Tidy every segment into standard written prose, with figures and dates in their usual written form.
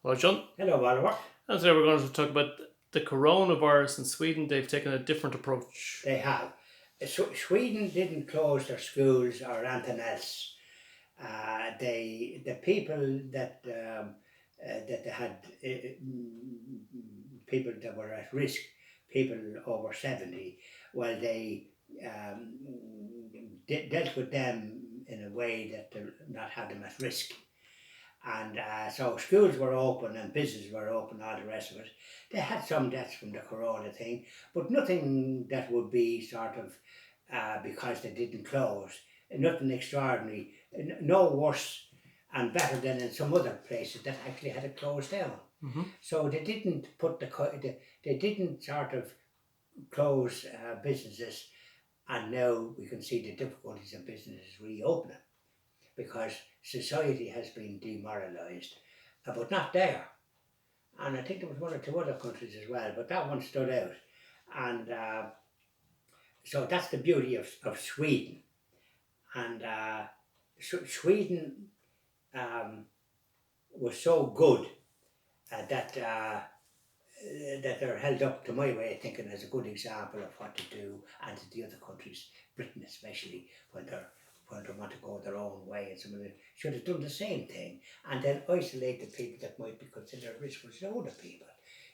Well, John, Hello, Oliver. and today we're going to talk about the coronavirus in Sweden. They've taken a different approach. They have. Sweden didn't close their schools or anything else. The people that they had people that were at risk, people over 70, well, they dealt with them in a way that to not have them at risk. And so schools were open and businesses were open, all the rest of it. They had some deaths from the corona thing, but nothing that would be sort of because they didn't close. Nothing extraordinary, no worse and better than in some other places that actually had to close down. Hmm. So they didn't they didn't sort of close businesses, and now we can see the difficulties of businesses reopening because society has been demoralised, but not there. And I think there was one or two other countries as well, but that one stood out. And so that's the beauty of Sweden. And Sweden um, was so good that they're held up, to my way of thinking, as a good example of what to do, and to the other countries, Britain especially, when they want to go their own way, and some of them should have done the same thing, and then isolate the people that might be considered risk, which are older people.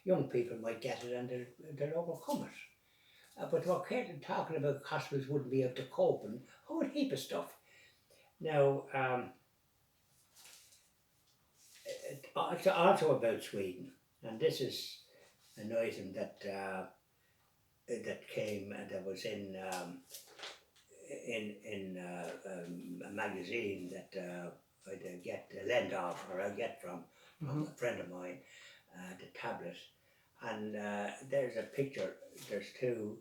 Young people might get it and they'll overcome it. But what Caitlin talking about, hospitals wouldn't be able to cope and a whole heap of stuff. Now, it's also about Sweden, and this is an item that came that was in a magazine that I get a lend off, or I get from Hmm. a friend of mine, the tablet, and there's a picture. There's two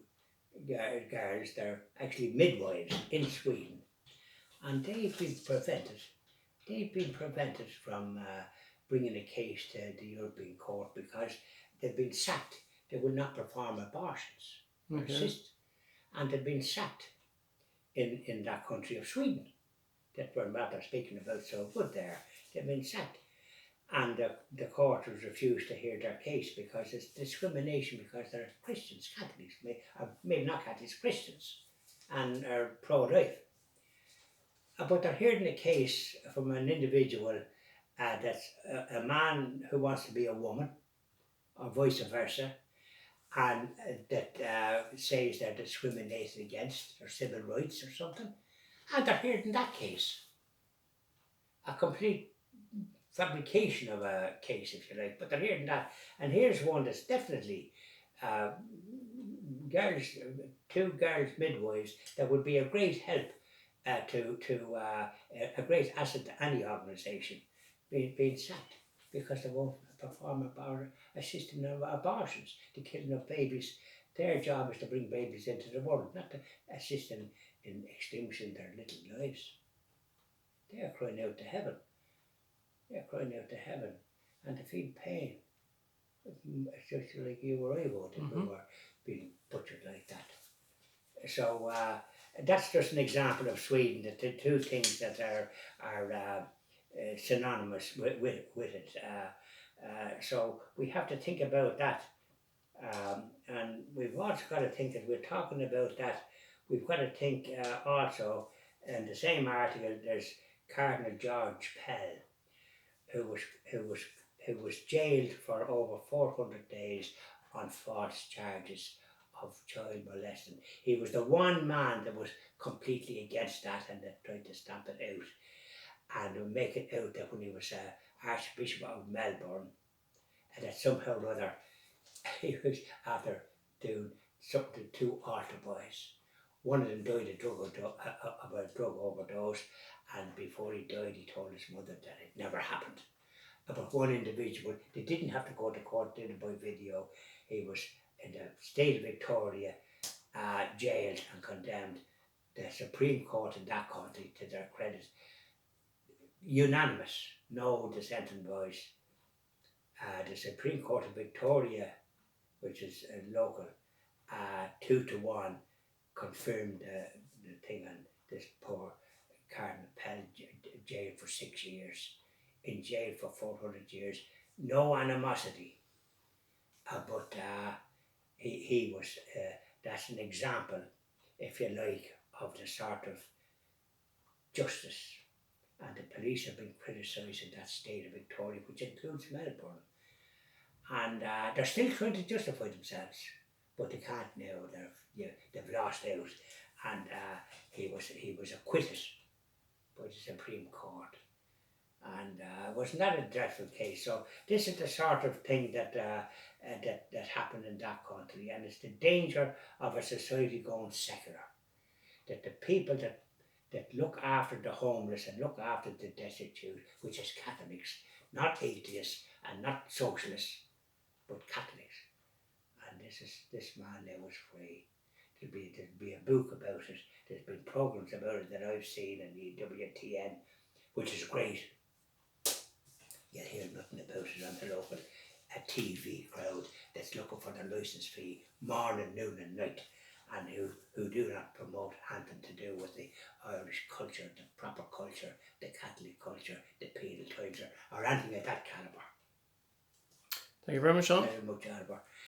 girls. They're actually midwives in Sweden, and They've been prevented from bringing a case to the European Court because they've been sacked. They will not perform abortions or Okay. assist, and they've been sacked in that country of Sweden. That we're what they're speaking about so good there. They've been sacked, and the court has refused to hear their case because it's discrimination because they're Christians, Catholics, or maybe not Catholics, Christians, and are pro-life. But they're hearing a case from an individual that's a man who wants to be a woman, or vice versa, and that says they're discriminated against, or civil rights or something. And they're hearing that case, a complete fabrication of a case, if you like, but they're hearing that. And here's one that's definitely uh, girls, two girls midwives that would be a great help to a great asset to any organisation being sacked because they won't perform assisting in abortions, the killing of babies. Their job is to bring babies into the world, not to assist in extinguishing their little lives. They are crying out to heaven. They are crying out to heaven, and to feel pain. It's just like you or I would if we Hmm. were being butchered like that. So that's just an example of Sweden. That the two things that are synonymous with it. So we have to think about that, and we've also got to think that we're talking about that. We've got to think also in the same article. There's Cardinal George Pell, who was who was who was jailed for over 400 days on false charges of child molesting. He was the one man that was completely against that and that tried to stamp it out and make it out that when he was Archbishop of Melbourne, and that somehow or other he was after doing something to two altar boys. One of them died of a drug overdose, and before he died, he told his mother that it never happened. About one individual, they didn't have to go to court, did it by video. He was in the state of Victoria, jailed and condemned. The Supreme Court in that country, to their credit, unanimous, no dissenting voice. The Supreme Court of Victoria, which is local, 2-1, confirmed the thing, and this poor Cardinal Pell jailed for 6 years, in jail for 400 years. no animosity, but he was, that's an example, if you like, of the sort of justice. And the police have been criticised in that state of Victoria, which includes Melbourne. And they're still trying to justify themselves, but they can't now. They've lost out. And he was acquitted by the Supreme Court. And was not a dreadful case. So this is the sort of thing that happened in that country, and it's the danger of a society going secular. That the people that look after the homeless and look after the destitute, which is Catholics, not atheists and not socialists, but Catholics. And this man now is free. There'll be a book about it. There's been programs about it that I've seen in the WTN, which is great. You hear nothing about it on the local TV crowd that's looking for their licence fee morning, noon and night, and who do not promote anything to do with the Irish culture, the proper culture, the Catholic culture, the penal culture, or anything of that calibre. Thank you very much, Sean. Very much, Oliver.